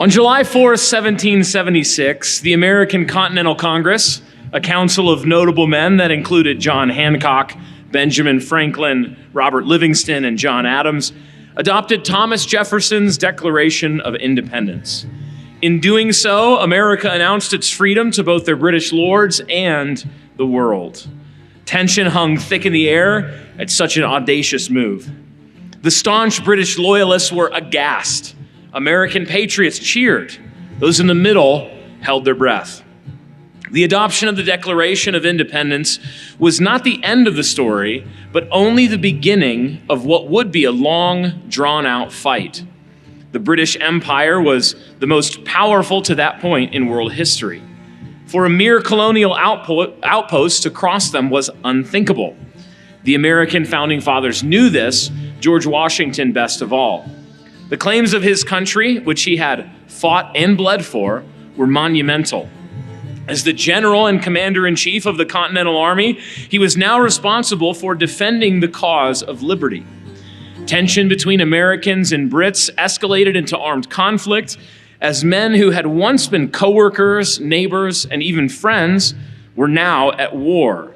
On July 1776, the American Continental Congress, a council of notable men that included John Hancock, Benjamin Franklin, Robert Livingston, and John Adams, adopted Thomas Jefferson's Declaration of Independence. In doing so, America announced its freedom to both their British lords and the world. Tension hung thick in the air at such an audacious move. The staunch British loyalists were aghast. American patriots cheered. Those in the middle held their breath. The adoption of the Declaration of Independence was not the end of the story, but only the beginning of what would be a long, drawn-out fight. The British Empire was the most powerful to that point in world history. For a mere colonial outpost to cross them was unthinkable. The American founding fathers knew this, George Washington best of all. The claims of his country, which he had fought and bled for, were monumental. As the general and commander-in-chief of the Continental Army, he was now responsible for defending the cause of liberty. Tension between Americans and Brits escalated into armed conflict as men who had once been co-workers, neighbors, and even friends were now at war.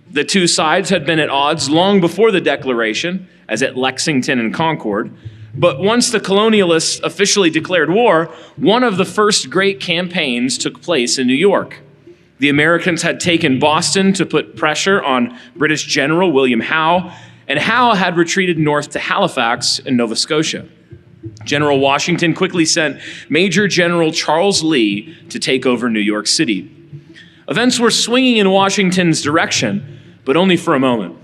The two sides had been at odds long before the Declaration, as at Lexington and Concord, but once the colonialists officially declared war, one of the first great campaigns took place in New York. The Americans had taken Boston to put pressure on British General William Howe, and Howe had retreated north to Halifax in Nova Scotia. General Washington quickly sent Major General Charles Lee to take over New York City. Events were swinging in Washington's direction, but only for a moment.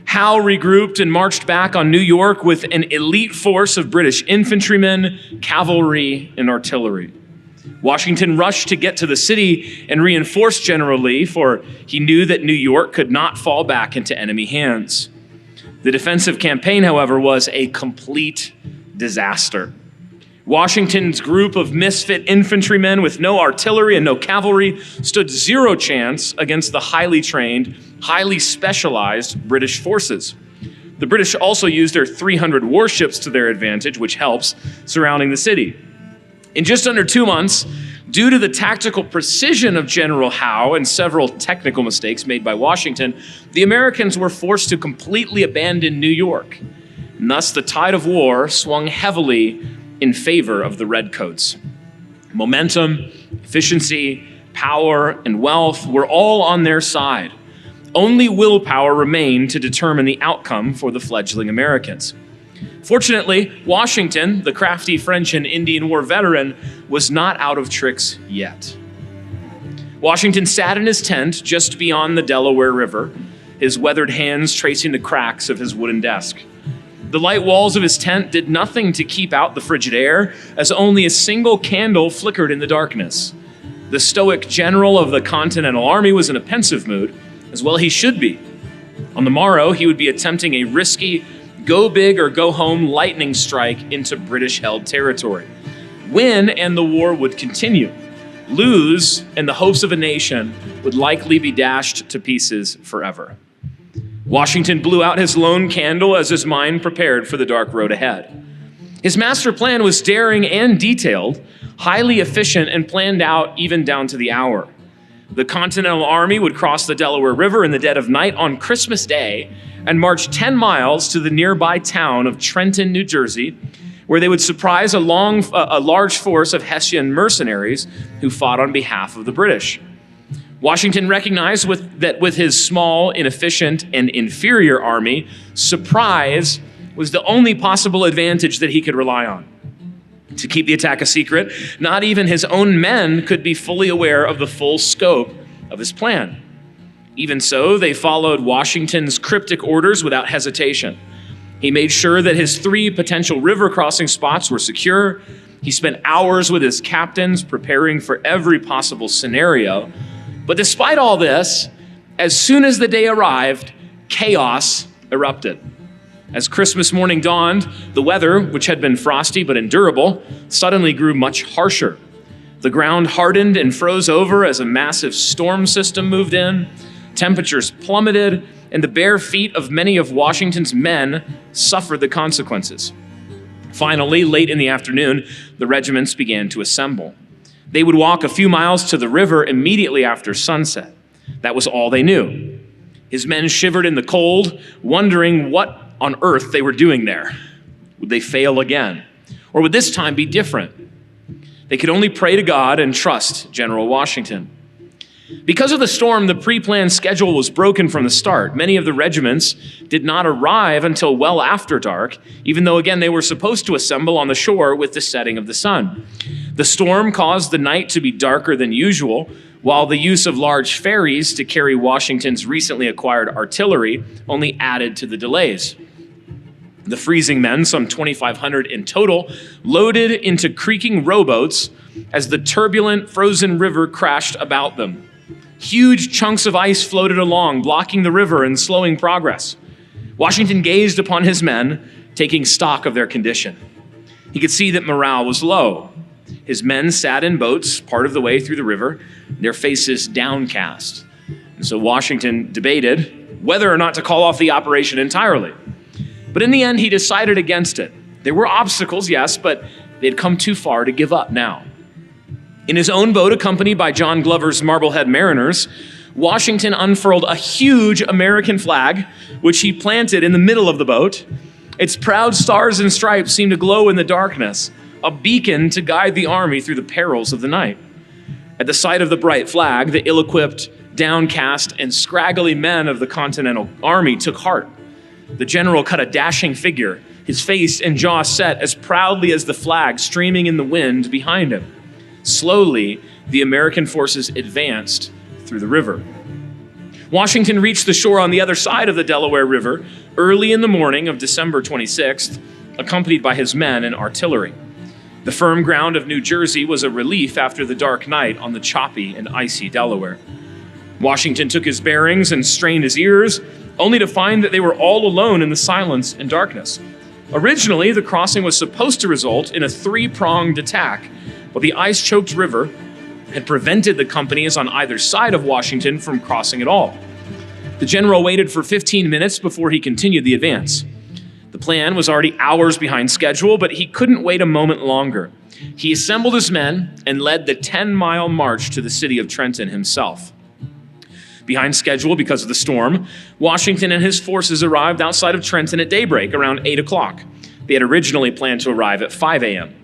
Howe regrouped and marched back on New York with an elite force of British infantrymen, cavalry, and artillery. Washington rushed to get to the city and reinforce General Lee, for he knew that New York could not fall back into enemy hands. The defensive campaign, however, was a complete disaster. Washington's group of misfit infantrymen with no artillery and no cavalry stood zero chance against the highly trained, highly specialized British forces. The British also used their 300 warships to their advantage, which helps, surrounding the city. In just under 2 months, due to the tactical precision of General Howe and several technical mistakes made by Washington, the Americans were forced to completely abandon New York. And thus, the tide of war swung heavily in favor of the Redcoats. Momentum, efficiency, power, and wealth were all on their side. Only willpower remained to determine the outcome for the fledgling Americans. Fortunately, Washington, the crafty French and Indian War veteran, was not out of tricks yet. Washington sat in his tent just beyond the Delaware River, his weathered hands tracing the cracks of his wooden desk. The light walls of his tent did nothing to keep out the frigid air, as only a single candle flickered in the darkness. The stoic general of the Continental Army was in a pensive mood, as well he should be. On the morrow, he would be attempting a risky, go big or go home lightning strike into British-held territory. Win, and the war would continue. Lose, and the hopes of a nation would likely be dashed to pieces forever. Washington blew out his lone candle as his mind prepared for the dark road ahead. His master plan was daring and detailed, highly efficient, and planned out even down to the hour. The Continental Army would cross the Delaware River in the dead of night on Christmas Day and march 10 miles to the nearby town of Trenton, New Jersey, where they would surprise a large force of Hessian mercenaries who fought on behalf of the British. Washington recognized that with his small, inefficient, and inferior army, surprise was the only possible advantage that he could rely on. To keep the attack a secret, not even his own men could be fully aware of the full scope of his plan. Even so, they followed Washington's cryptic orders without hesitation. He made sure that his 3 potential river crossing spots were secure. He spent hours with his captains preparing for every possible scenario. But despite all this, as soon as the day arrived, chaos erupted. As Christmas morning dawned, the weather, which had been frosty but endurable, suddenly grew much harsher. The ground hardened and froze over as a massive storm system moved in. Temperatures plummeted, and the bare feet of many of Washington's men suffered the consequences. Finally, late in the afternoon, the regiments began to assemble. They would walk a few miles to the river immediately after sunset. That was all they knew. His men shivered in the cold, wondering what on earth they were doing there. Would they fail again? Or would this time be different? They could only pray to God and trust General Washington. Because of the storm, the pre-planned schedule was broken from the start. Many of the regiments did not arrive until well after dark, even though, again, they were supposed to assemble on the shore with the setting of the sun. The storm caused the night to be darker than usual, while the use of large ferries to carry Washington's recently acquired artillery only added to the delays. The freezing men, some 2,500 in total, loaded into creaking rowboats as the turbulent frozen river crashed about them. Huge chunks of ice floated along, blocking the river and slowing progress. Washington gazed upon his men, taking stock of their condition. He could see that morale was low. His men sat in boats part of the way through the river, their faces downcast. And so Washington debated whether or not to call off the operation entirely. But in the end, he decided against it. There were obstacles, yes, but they had come too far to give up now. In his own boat, accompanied by John Glover's Marblehead Mariners, Washington unfurled a huge American flag, which he planted in the middle of the boat. Its proud stars and stripes seemed to glow in the darkness, a beacon to guide the army through the perils of the night. At the sight of the bright flag, the ill-equipped, downcast, and scraggly men of the Continental Army took heart. The general cut a dashing figure, his face and jaw set as proudly as the flag streaming in the wind behind him. Slowly, the American forces advanced through the river. Washington reached the shore on the other side of the Delaware River early in the morning of December 26th, accompanied by his men and artillery. The firm ground of New Jersey was a relief after the dark night on the choppy and icy Delaware. Washington took his bearings and strained his ears, only to find that they were all alone in the silence and darkness. Originally, the crossing was supposed to result in a three-pronged attack, but the ice-choked river had prevented the companies on either side of Washington from crossing at all. The general waited for 15 minutes before he continued the advance. The plan was already hours behind schedule, but he couldn't wait a moment longer. He assembled his men and led the 10-mile march to the city of Trenton himself. Behind schedule because of the storm, Washington and his forces arrived outside of Trenton at daybreak, around 8 o'clock. They had originally planned to arrive at 5 a.m.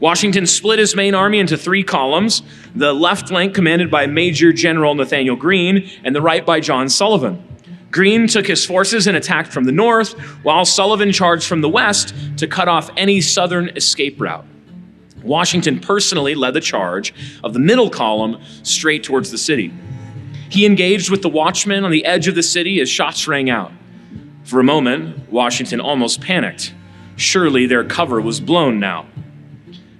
Washington split his main army into three columns, the left flank commanded by Major General Nathaniel Greene and the right by John Sullivan. Greene took his forces and attacked from the north, while Sullivan charged from the west to cut off any southern escape route. Washington personally led the charge of the middle column straight towards the city. He engaged with the watchmen on the edge of the city as shots rang out. For a moment, Washington almost panicked. Surely their cover was blown now.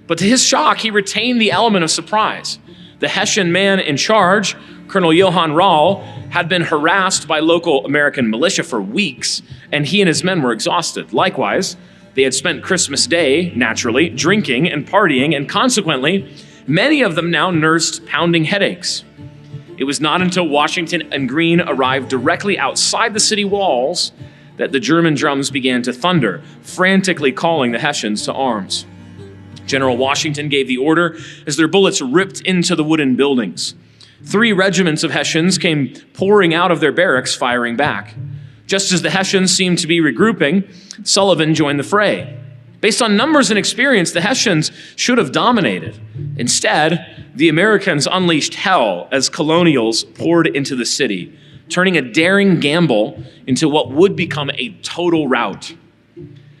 But to his shock, he retained the element of surprise. The Hessian man in charge, Colonel Johann Rall, had been harassed by local American militia for weeks, and he and his men were exhausted. Likewise, they had spent Christmas Day, naturally, drinking and partying, and consequently, many of them now nursed pounding headaches. It was not until Washington and Greene arrived directly outside the city walls that the German drums began to thunder, frantically calling the Hessians to arms. General Washington gave the order as their bullets ripped into the wooden buildings. 3 regiments of Hessians came pouring out of their barracks, firing back. Just as the Hessians seemed to be regrouping, Sullivan joined the fray. Based on numbers and experience, the Hessians should have dominated. Instead, the Americans unleashed hell as colonials poured into the city, turning a daring gamble into what would become a total rout.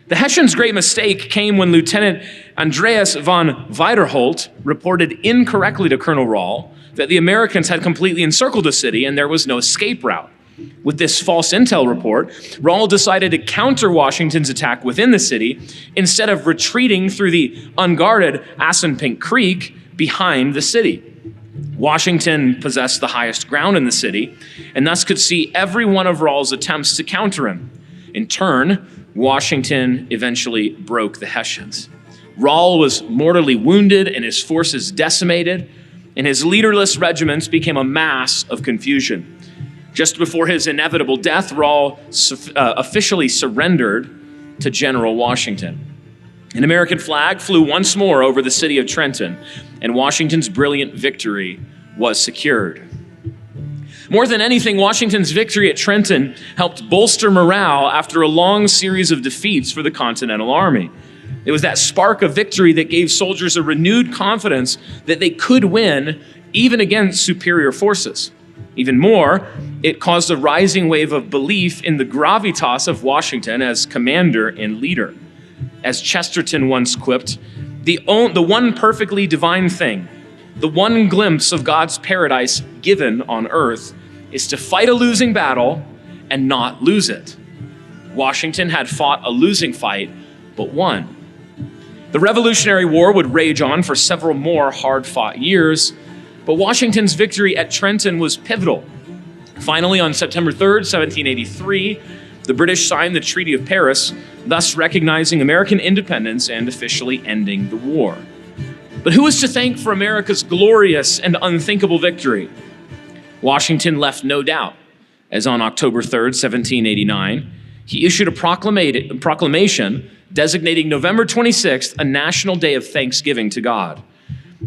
The Hessians' great mistake came when Lieutenant Andreas von Weiderholt reported incorrectly to Colonel Rall that the Americans had completely encircled the city and there was no escape route. With this false intel report, Rall decided to counter Washington's attack within the city instead of retreating through the unguarded Assunpink Creek behind the city. Washington possessed the highest ground in the city and thus could see every one of Rall's attempts to counter him. In turn, Washington eventually broke the Hessians. Rall was mortally wounded and his forces decimated, and his leaderless regiments became a mass of confusion. Just before his inevitable death, Rall officially surrendered to General Washington. An American flag flew once more over the city of Trenton, and Washington's brilliant victory was secured. More than anything, Washington's victory at Trenton helped bolster morale after a long series of defeats for the Continental Army. It was that spark of victory that gave soldiers a renewed confidence that they could win even against superior forces. Even more, it caused a rising wave of belief in the gravitas of Washington as commander and leader. As Chesterton once quipped, the one perfectly divine thing, the one glimpse of God's paradise given on earth, is to fight a losing battle and not lose it. Washington had fought a losing fight, but won. The Revolutionary War would rage on for several more hard-fought years, but Washington's victory at Trenton was pivotal. Finally, on September 3rd, 1783, the British signed the Treaty of Paris, thus recognizing American independence and officially ending the war. But who is to thank for America's glorious and unthinkable victory? Washington left no doubt, as on October 3rd, 1789, he issued a proclamation designating November 26th a national day of thanksgiving to God.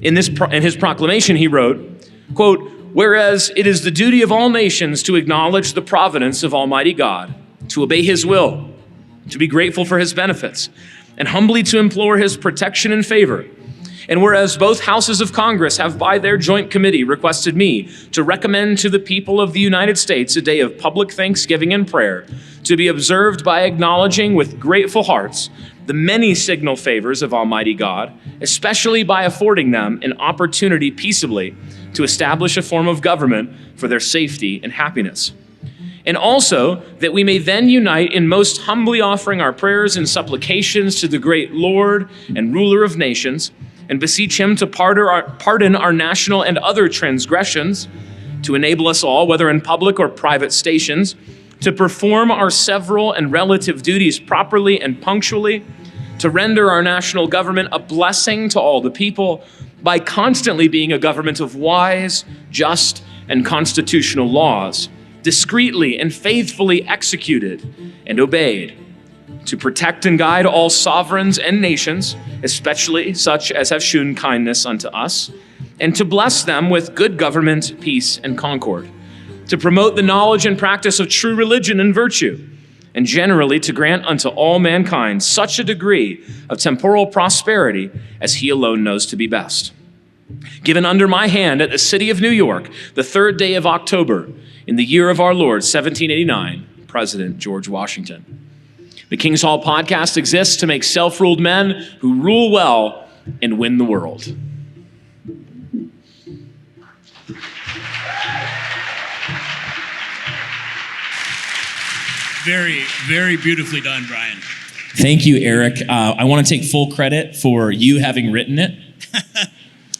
In his proclamation, he wrote, quote, "Whereas it is the duty of all nations to acknowledge the providence of Almighty God, to obey his will, to be grateful for his benefits, and humbly to implore his protection and favor. And whereas both houses of Congress have by their joint committee requested me to recommend to the people of the United States a day of public thanksgiving and prayer, to be observed by acknowledging with grateful hearts the many signal favors of Almighty God, especially by affording them an opportunity peaceably to establish a form of government for their safety and happiness. And also that we may then unite in most humbly offering our prayers and supplications to the great Lord and ruler of nations, and beseech him to pardon our national and other transgressions, to enable us all, whether in public or private stations, to perform our several and relative duties properly and punctually, to render our national government a blessing to all the people by constantly being a government of wise, just, and constitutional laws, discreetly and faithfully executed and obeyed, to protect and guide all sovereigns and nations, especially such as have shewn kindness unto us, and to bless them with good government, peace, and concord, to promote the knowledge and practice of true religion and virtue, and generally to grant unto all mankind such a degree of temporal prosperity as he alone knows to be best. Given under my hand at the city of New York, the 3rd day of October, in the year of our Lord, 1789, President George Washington." The King's Hall podcast exists to make self-ruled men who rule well and win the world. Very, very beautifully done, Brian. Thank you, Eric. I want to take full credit for you having written it.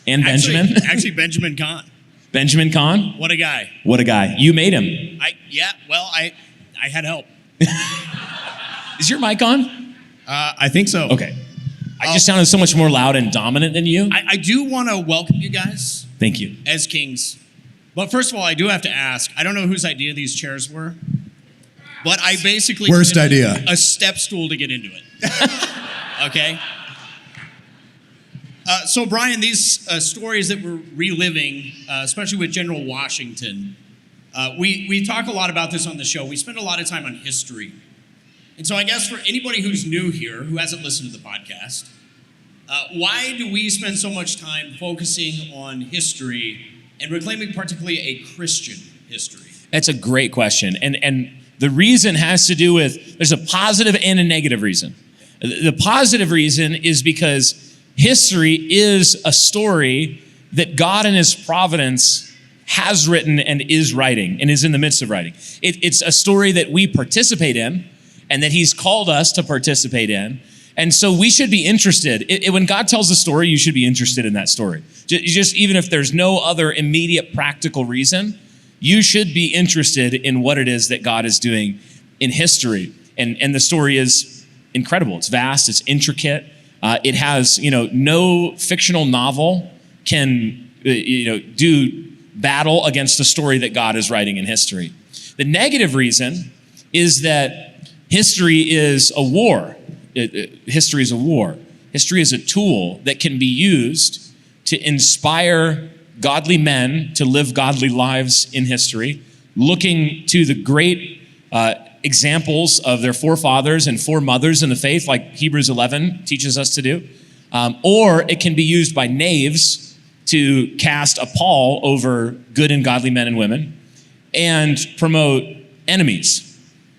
And Benjamin. Actually, Benjamin Kahn. Benjamin Kahn? What a guy. What a guy. You made him. I had help. Is your mic on? I think so. Okay. I just sounded so much more loud and dominant than you. I do want to welcome you guys. Thank you. As kings. But first of all, I do have to ask, I don't know whose idea these chairs were, but I basically Worst idea. A step stool to get into it. Okay? So Brian, these stories that we're reliving, especially with General Washington, we talk a lot about this on the show. We spend a lot of time on history. And so I guess for anybody who's new here, who hasn't listened to the podcast, why do we spend so much time focusing on history and reclaiming particularly a Christian history? That's a great question. And the reason has to do with, there's a positive and a negative reason. The positive reason is because history is a story that God in his providence has written and is writing and is in the midst of writing. It's a story that we participate in and that he's called us to participate in. And so we should be interested. When God tells a story, you should be interested in that story. Just even if there's no other immediate practical reason, you should be interested in what it is that God is doing in history. And the story is incredible. It's vast, it's intricate. It has, no fictional novel can, do battle against the story that God is writing in history. The negative reason is that history is a war. History is a war. History is a tool that can be used to inspire godly men to live godly lives in history, looking to the great examples of their forefathers and foremothers in the faith, like Hebrews 11 teaches us to do. Or it can be used by knaves to cast a pall over good and godly men and women and promote enemies.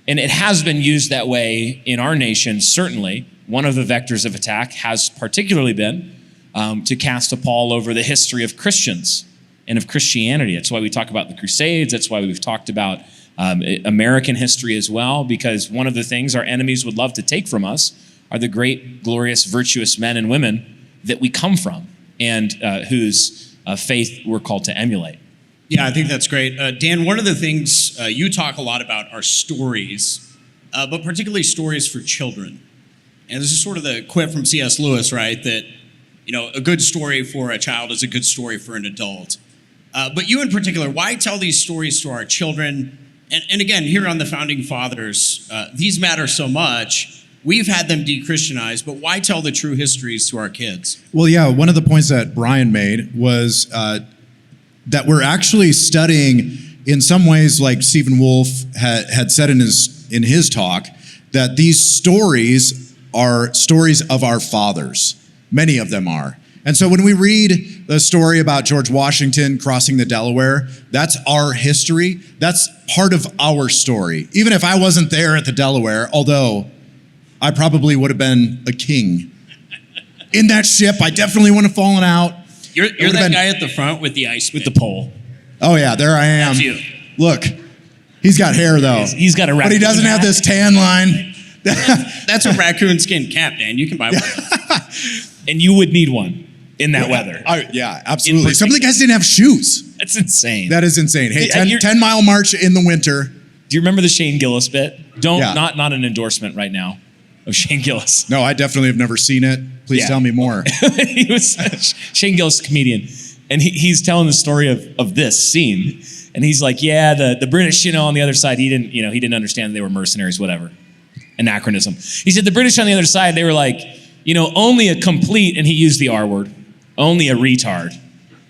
And it has been used that way in our nation, certainly. One of the vectors of attack has particularly been to cast a pall over the history of Christians and of Christianity. That's why we talk about the Crusades. That's why we've talked about American history as well, because one of the things our enemies would love to take from us are the great, glorious, virtuous men and women that we come from and whose faith we're called to emulate. Yeah, I think that's great. Dan, one of the things you talk a lot about are stories, but particularly stories for children. And this is sort of the quip from C.S. Lewis, right? That, a good story for a child is a good story for an adult. But you in particular, why tell these stories to our children? And again, here on the Founding Fathers, these matter so much. We've had them de-Christianized, but why tell the true histories to our kids? Well, yeah, one of the points that Brian made was that we're actually studying, in some ways, like Stephen Wolfe had said in his talk, that these stories are stories of our fathers. Many of them are. And so when we read the story about George Washington crossing the Delaware, that's our history. That's part of our story. Even if I wasn't there at the Delaware, although I probably would have been a king. In that ship, I definitely would have fallen out. You're that guy at the front with the ice With the pole. Oh yeah, there I am. That's you. Look, he's got hair though. He's got a raccoon. But he doesn't have this tan line. That's a raccoon skin cap, Dan. You can buy one. And you would need one in that weather. Yeah, absolutely. Some of the guys didn't have shoes. That's insane. That is insane. Hey, 10-mile march in the winter. Do you remember the Shane Gillis bit? Yeah. Not an endorsement right now of Shane Gillis. No, I definitely have never seen it. Please tell me more. He was Shane Gillis, comedian, and he's telling the story of this scene, and he's like, yeah, the British, on the other side, he didn't understand they were mercenaries, whatever, anachronism. He said the British on the other side, they were like, only a complete, and he used the R word, only a retard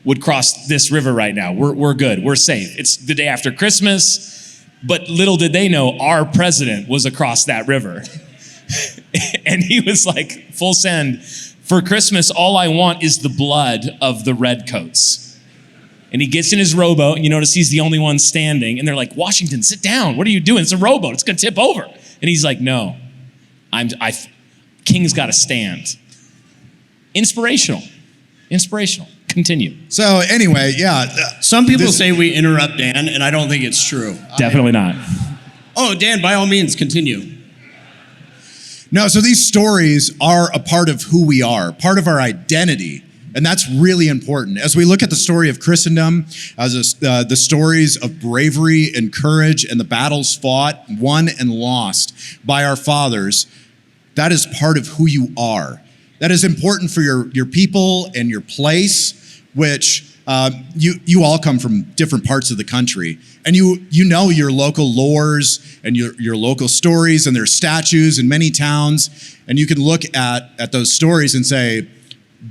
would cross this river right now. We're good, we're safe. It's the day after Christmas, but little did they know our president was across that river. And he was like, full send, for Christmas, all I want is the blood of the redcoats. And he gets in his rowboat, and you notice he's the only one standing, and they're like, Washington, sit down. What are you doing? It's a rowboat. It's going to tip over. And he's like, no, king's got to stand. Inspirational. Continue. So anyway, yeah. Some people say we interrupt Dan, and I don't think it's true. Definitely not. Oh, Dan, by all means, continue. No, so these stories are a part of who we are, part of our identity. And that's really important. As we look at the story of Christendom, as the stories of bravery and courage and the battles fought, won, and lost by our fathers, that is part of who you are. That is important for your people and your place, which you all come from different parts of the country. And you know your local lores and your local stories, and their statues in many towns. And you can look at those stories and say,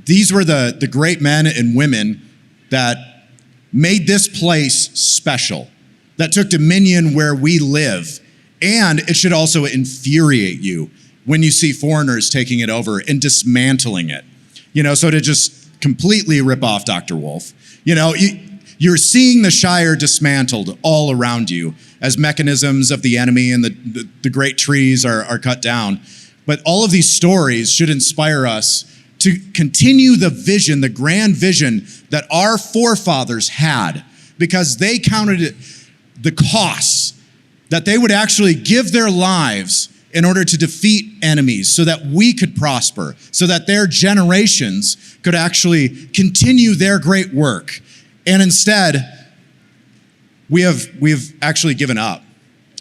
these were the great men and women that made this place special, that took dominion where we live. And it should also infuriate you when you see foreigners taking it over and dismantling it. So to just completely rip off Dr. Wolfe, you're seeing the Shire dismantled all around you as mechanisms of the enemy, and the great trees are cut down. But all of these stories should inspire us to continue the vision, the grand vision that our forefathers had, because they counted the costs that they would actually give their lives in order to defeat enemies so that we could prosper, so that their generations could actually continue their great work. And instead, we've actually given up.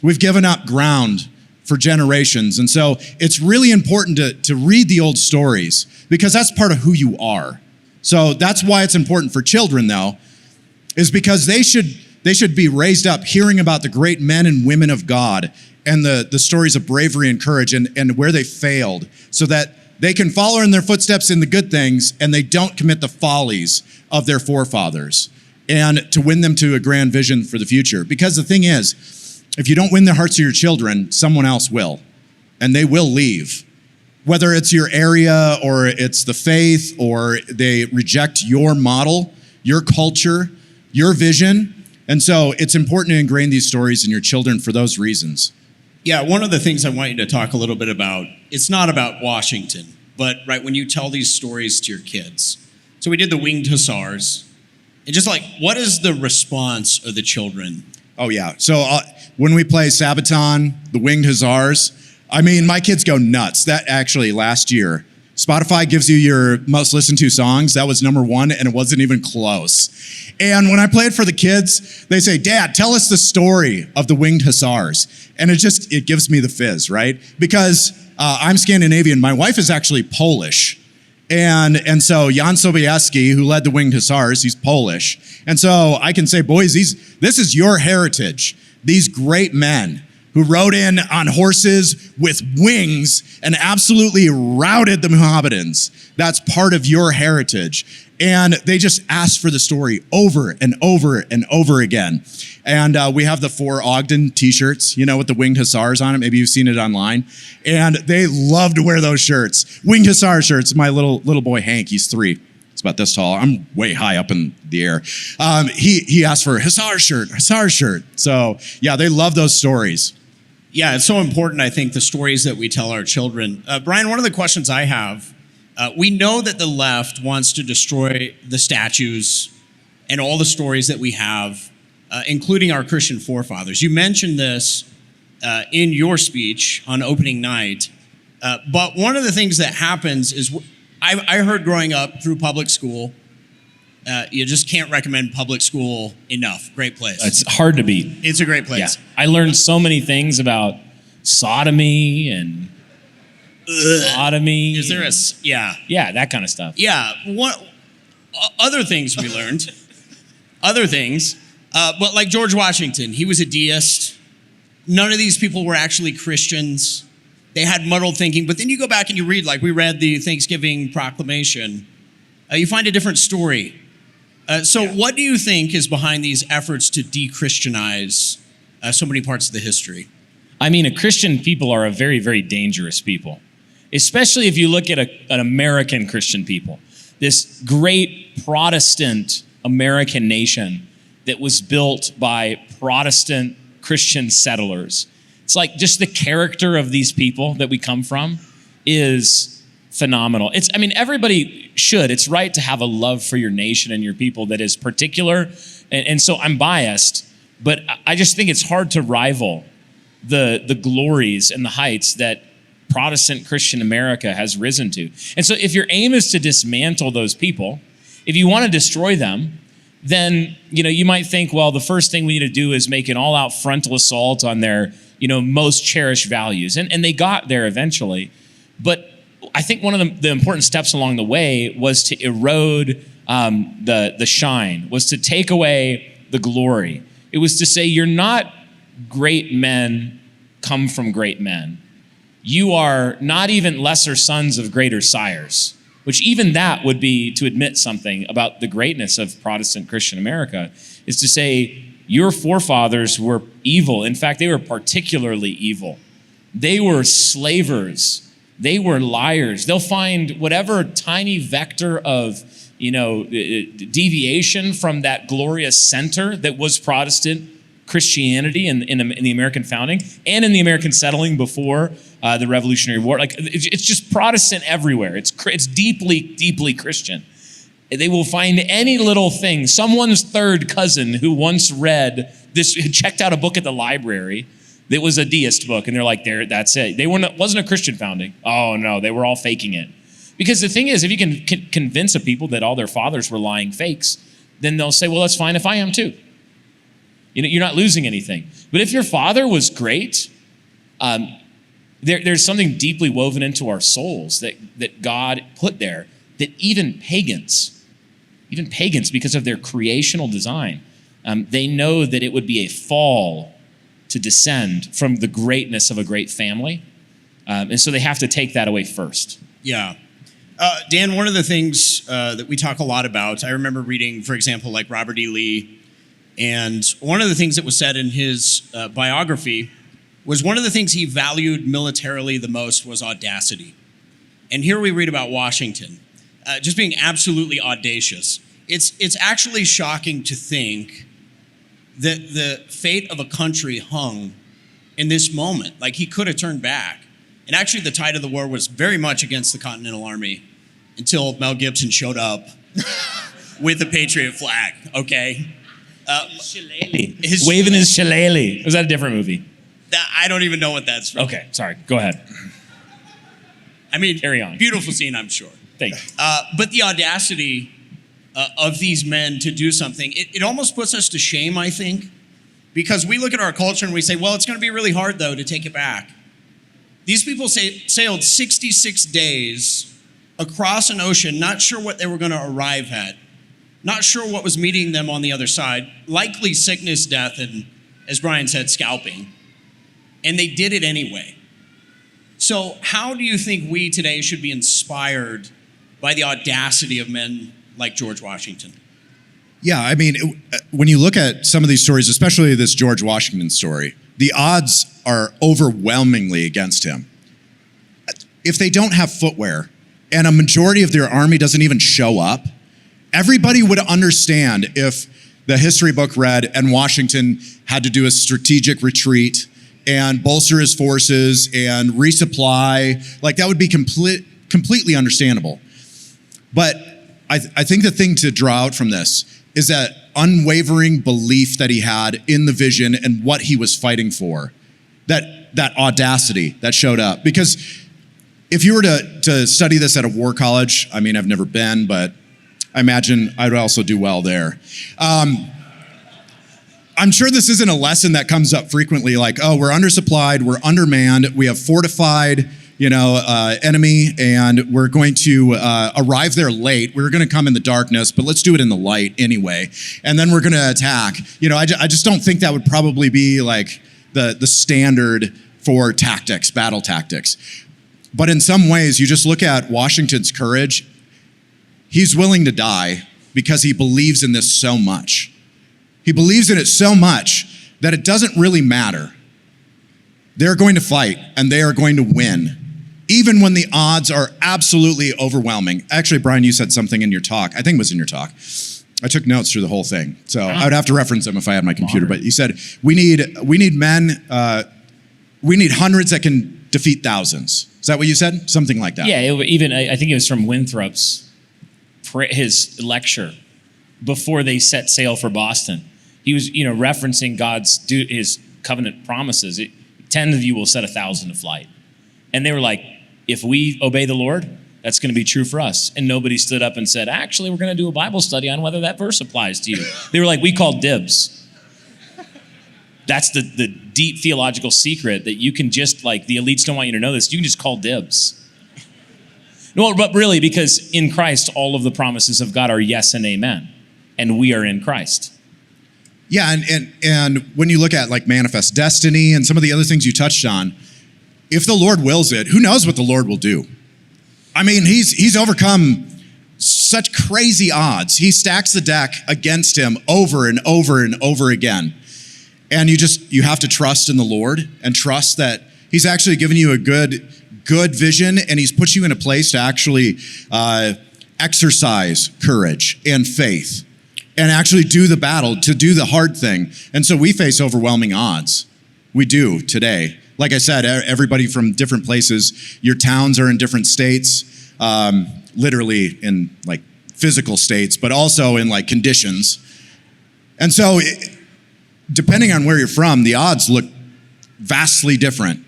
We've given up ground for generations. And so it's really important to read the old stories, because that's part of who you are. So that's why it's important for children, though, is because they should be raised up hearing about the great men and women of God and the stories of bravery and courage and where they failed, so that They can follow in their footsteps in the good things, and they don't commit the follies of their forefathers, and to win them to a grand vision for the future. Because the thing is, if you don't win the hearts of your children, someone else will, and they will leave. Whether it's your area or it's the faith or they reject your model, your culture, your vision. And so it's important to ingrain these stories in your children for those reasons. Yeah, one of the things I want you to talk a little bit about, it's not about Washington, but right when you tell these stories to your kids. So we did the Winged Hussars. And just like, what is the response of the children? Oh, yeah. So when we play Sabaton, the Winged Hussars, I mean, my kids go nuts. That actually, last year, Spotify gives you your most listened to songs. That was number 1, and it wasn't even close. And when I play it for the kids, they say, Dad, tell us the story of the Winged Hussars. And it gives me the fizz, right? Because I'm Scandinavian. My wife is actually Polish. And so Jan Sobieski, who led the Winged Hussars, he's Polish. And so I can say, boys, this is your heritage. These great men who rode in on horses with wings and absolutely routed the Mohammedans. That's part of your heritage. And they just asked for the story over and over and over again. And we have the 4 Ogden t-shirts, with the Winged Hussars on it. Maybe you've seen it online. And they love to wear those shirts. Winged Hussar shirts. My little boy Hank, he's 3. It's about this tall. I'm way high up in the air. He asked for a Hussar shirt. So yeah, they love those stories. Yeah, it's so important, I think, the stories that we tell our children. Brian, one of the questions I have, we know that the left wants to destroy the statues and all the stories that we have, including our Christian forefathers. You mentioned this in your speech on opening night, but one of the things that happens is, I heard growing up through public school, you just can't recommend public school enough. Great place. It's hard to beat. It's a great place. Yeah. I learned so many things about sodomy and sodomy. Is there a... Yeah. Yeah, that kind of stuff. Yeah. Other things we learned. Other things. But like George Washington, he was a deist. None of these people were actually Christians. They had muddled thinking. But then you go back and you read, like we read the Thanksgiving Proclamation. You find a different story. What do you think is behind these efforts to de-Christianize so many parts of the history? I mean, a Christian people are a very, very dangerous people, especially if you look at an American Christian people. This great Protestant American nation that was built by Protestant Christian settlers. It's like just the character of these people that we come from is phenomenal. Everybody should. It's right to have a love for your nation and your people that is particular. And so I'm biased, but I just think it's hard to rival the glories and the heights that Protestant Christian America has risen to. And so if your aim is to dismantle those people, if you want to destroy them, then you might think, well, the first thing we need to do is make an all-out frontal assault on their most cherished values. And they got there eventually. But I think one of the important steps along the way was to erode the shine, was to take away the glory. It was to say, you're not great men come from great men. You are not even lesser sons of greater sires, which even that would be to admit something about the greatness of Protestant Christian America, is to say your forefathers were evil. In fact, they were particularly evil. They were slavers. They were liars. They'll find whatever tiny vector of, deviation from that glorious center that was Protestant Christianity in the American founding and in the American settling before the Revolutionary War. Like it's just Protestant everywhere. It's deeply, deeply Christian. They will find any little thing. Someone's third cousin who once read this, who checked out a book at the library that was a deist book, and they're like, that's it. Wasn't a Christian founding. Oh no, they were all faking it. Because the thing is, if you can convince a people that all their fathers were lying fakes, then they'll say, well, that's fine if I am too. You're not losing anything. But if your father was great, there's something deeply woven into our souls that God put there, that even pagans, because of their creational design, they know that it would be a fall to descend from the greatness of a great family. And so they have to take that away first. Yeah. Dan, one of the things that we talk a lot about, I remember reading, for example, like Robert E. Lee, and one of the things that was said in his biography was one of the things he valued militarily the most was audacity. And here we read about Washington, just being absolutely audacious. It's actually shocking to think that the fate of a country hung in this moment. Like, he could have turned back. And actually, the tide of the war was very much against the Continental Army until Mel Gibson showed up with the Patriot flag, okay? Waving his shillelagh. Was that a different movie? I don't even know what that's from. Okay, sorry. Go ahead. I mean, Carry on. Beautiful scene, I'm sure. Thank you. But the audacity of these men to do something, it almost puts us to shame, I think, because we look at our culture and we say, well, it's going to be really hard, though, to take it back. These people sailed 66 days across an ocean, not sure what they were going to arrive at, not sure what was meeting them on the other side, likely sickness, death, and, as Brian said, scalping. And they did it anyway. So how do you think we today should be inspired by the audacity of men like George Washington? Yeah, I mean, when you look at some of these stories, especially this George Washington story, the odds are overwhelmingly against him. If they don't have footwear and a majority of their army doesn't even show up, everybody would understand if the history book read and Washington had to do a strategic retreat and bolster his forces and resupply. Like, that would be completely understandable. But I think the thing to draw out from this is that unwavering belief that he had in the vision and what he was fighting for, that audacity that showed up. Because if you were to study this at a war college, I mean, I've never been, but I imagine I'd also do well there. I'm sure this isn't a lesson that comes up frequently, like, oh, we're undersupplied, we're undermanned, we have fortified, enemy, and we're going to arrive there late. We're going to come in the darkness, but let's do it in the light anyway. And then we're going to attack. I just don't think that would probably be like the standard for tactics, battle tactics. But in some ways, you just look at Washington's courage. He's willing to die because he believes in this so much. He believes in it so much that it doesn't really matter. They're going to fight, and they are going to win, even when the odds are absolutely overwhelming. Actually, Brian, you said something in your talk. I think it was in your talk. I took notes through the whole thing, so I would have to reference them if I had my computer. But you said we need men. We need hundreds that can defeat thousands. Is that what you said? Something like that. Yeah, I think it was from Winthrop's his lecture before they set sail for Boston. He was, referencing his covenant promises. 10 of you will set 1,000 to flight. And they were like, if we obey the Lord, that's going to be true for us. And nobody stood up and said, actually, we're going to do a Bible study on whether that verse applies to you. They were like, we call dibs. That's the deep theological secret that you can just, like, the elites don't want you to know this, you can just call dibs. No, but really, because in Christ, all of the promises of God are yes and amen. And we are in Christ. Yeah, and when you look at like manifest destiny and some of the other things you touched on, if the Lord wills it, who knows what the Lord will do? I mean, he's overcome such crazy odds. He stacks the deck against him over and over and over again. And you have to trust in the Lord and trust that he's actually given you a good vision, and he's put you in a place to actually exercise courage and faith and actually do the battle, to do the hard thing. And so we face overwhelming odds. We do today. Like I said, everybody from different places, your towns are in different states, literally in like physical states, but also in like conditions. And so depending on where you're from, the odds look vastly different.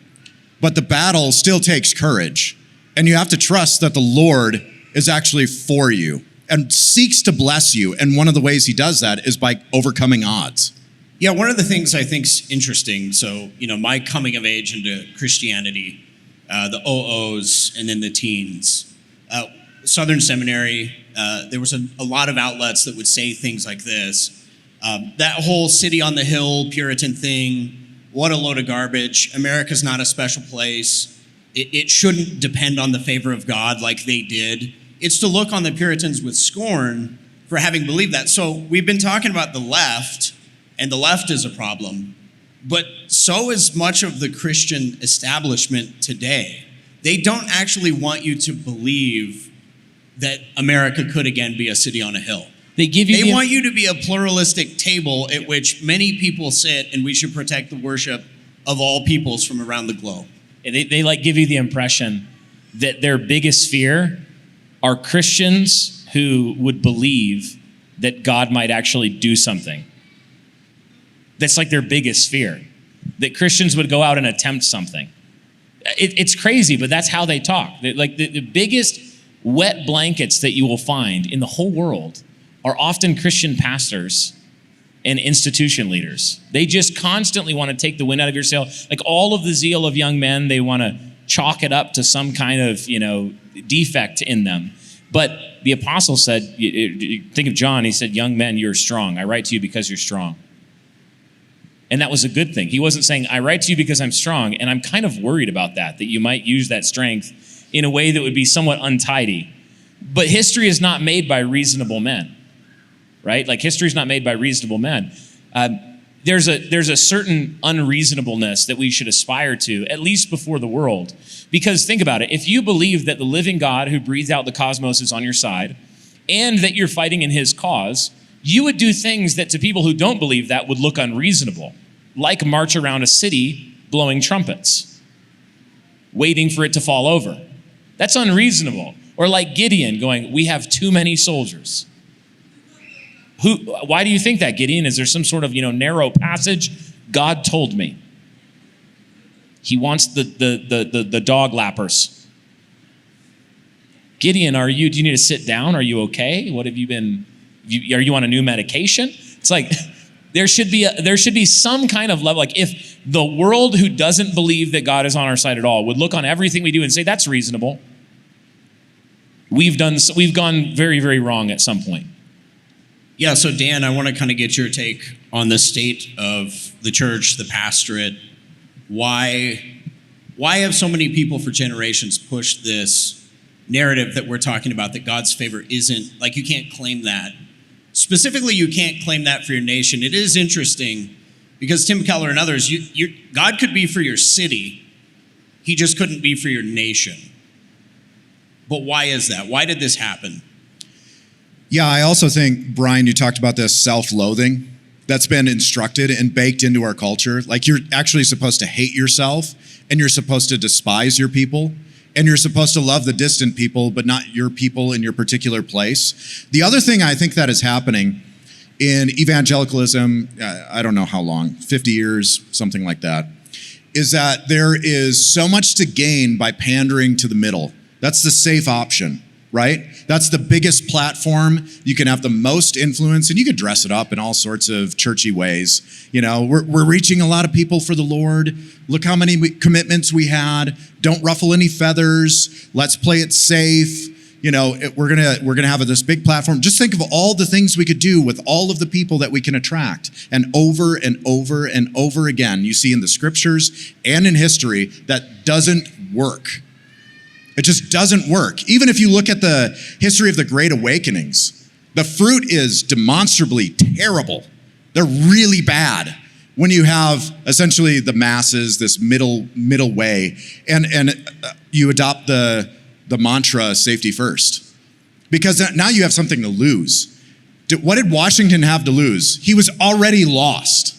But the battle still takes courage. And you have to trust that the Lord is actually for you and seeks to bless you. And one of the ways he does that is by overcoming odds. Yeah, one of the things I think's interesting, so, my coming of age into Christianity, the OOs and then the teens. Southern Seminary, there was a lot of outlets that would say things like this. That whole city on the hill Puritan thing, what a load of garbage. America's not a special place. it shouldn't depend on the favor of God like they did. It's to look on the Puritans with scorn for having believed that. So we've been talking about the left, and the left is a problem, but so is much of the Christian establishment today. They don't actually want you to believe that America could again be a city on a hill. They want you to be a pluralistic table at which many people sit, and we should protect the worship of all peoples from around the globe. They like give you the impression that their biggest fear are Christians who would believe that God might actually do something. That's like their biggest fear, that Christians would go out and attempt something. It's crazy, but that's how they talk. Like the biggest wet blankets that you will find in the whole world are often Christian pastors and institution leaders. They just constantly want to take the wind out of your sail. Like all of the zeal of young men, they want to chalk it up to some kind of, defect in them. But the apostle said, think of John, he said, young men, you're strong. I write to you because you're strong. And that was a good thing. He wasn't saying, I write to you because I'm strong, and I'm kind of worried about that you might use that strength in a way that would be somewhat untidy. But history is not made by reasonable men, right? Like history is not made by reasonable men. There's a certain unreasonableness that we should aspire to, at least before the world. Because think about it, if you believe that the living God who breathed out the cosmos is on your side, and that you're fighting in his cause, you would do things that to people who don't believe that would look unreasonable, like march around a city blowing trumpets, waiting for it to fall over. That's unreasonable. Or like Gideon going, we have too many soldiers. Why do you think that, Gideon? Is there some sort of narrow passage? God told me. He wants the dog lappers. Gideon, do you need to sit down? Are you okay? What have you been? Are you on a new medication? It's like there should be some kind of level. Like if the world who doesn't believe that God is on our side at all would look on everything we do and say that's reasonable, we've gone very, very wrong at some point. Yeah, so Dan, I want to kind of get your take on the state of the church, the pastorate. Why have so many people for generations pushed this narrative that we're talking about, that God's favor isn't, like you can't claim that. Specifically, you can't claim that for your nation. It is interesting because Tim Keller and others, God could be for your city. He just couldn't be for your nation. But why is that? Why did this happen? Yeah, I also think, Brian, you talked about this self-loathing that's been instructed and baked into our culture. Like you're actually supposed to hate yourself, and you're supposed to despise your people, and you're supposed to love the distant people, but not your people in your particular place. The other thing I think that is happening in evangelicalism, I don't know how long, 50 years, something like that, is that there is so much to gain by pandering to the middle. That's the safe option, right? That's the biggest platform. You can have the most influence, and you can dress it up in all sorts of churchy ways. We're reaching a lot of people for the Lord. Look how many commitments we had. Don't ruffle any feathers. Let's play it safe. We're gonna have this big platform. Just think of all the things we could do with all of the people that we can attract. And over and over and over again, you see in the scriptures and in history that doesn't work. It just doesn't work. Even if you look at the history of the Great Awakenings, the fruit is demonstrably terrible. They're really bad when you have essentially the masses, this middle way, and you adopt the mantra safety first. Because now you have something to lose. What did Washington have to lose? He was already lost.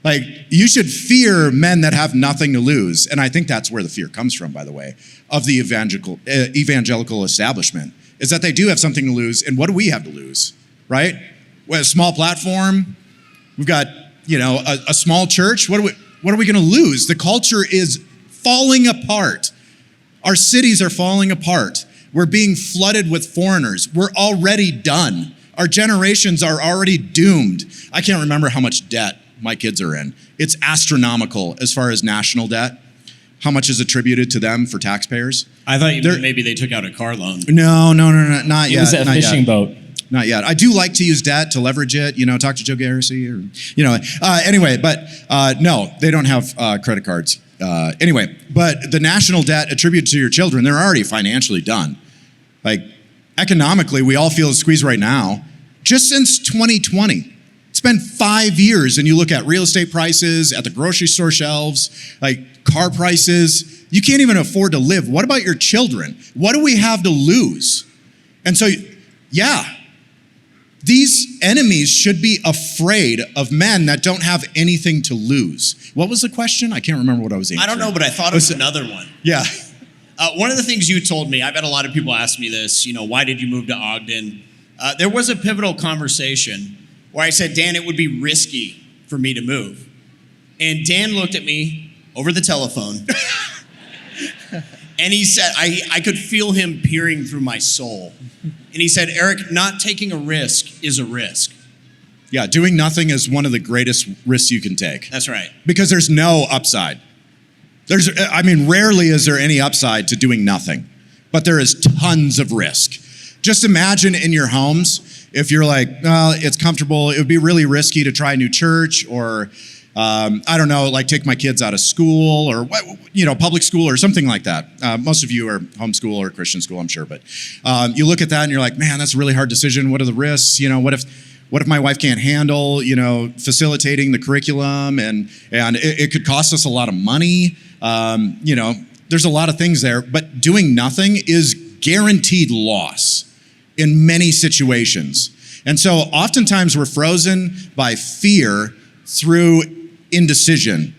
Like, you should fear men that have nothing to lose. And I think that's where the fear comes from, by the way, of the evangelical establishment, is that they do have something to lose. And what do we have to lose, right? We're a small platform. We've got, a small church. What are we going to lose? The culture is falling apart. Our cities are falling apart. We're being flooded with foreigners. We're already done. Our generations are already doomed. I can't remember how much debt my kids are in. It's astronomical as far as national debt. How much is attributed to them for taxpayers? I thought maybe they took out a car loan. No, not yet. It was a fishing boat. Not yet. I do like to use debt to leverage it, talk to Joe Garrissey, anyway, but no, they don't have credit cards. Anyway, but the national debt attributed to your children, they're already financially done. Like, economically, we all feel the squeeze right now. Just since 2020, it's been 5 years, and you look at real estate prices, at the grocery store shelves, like car prices, you can't even afford to live. What about your children? What do we have to lose? And so, yeah, these enemies should be afraid of men that don't have anything to lose. What was the question? I can't remember what I was answering. I don't know, but I thought it was another one. Yeah. One of the things you told me, I've had a lot of people ask me this, why did you move to Ogden? There was a pivotal conversation where I said, Dan, it would be risky for me to move. And Dan looked at me over the telephone and he said, I could feel him peering through my soul. And he said, Eric, not taking a risk is a risk. Yeah, doing nothing is one of the greatest risks you can take. That's right. Because there's no upside. Rarely is there any upside to doing nothing, but there is tons of risk. Just imagine in your homes, if you're like, well, it's comfortable, it would be really risky to try a new church or, take my kids out of school or, public school or something like that. Most of you are homeschool or Christian school, I'm sure, but you look at that and you're like, man, that's a really hard decision. What are the risks? What if my wife can't handle, facilitating the curriculum and it could cost us a lot of money? There's a lot of things there, but doing nothing is guaranteed loss in many situations. And so oftentimes we're frozen by fear through indecision.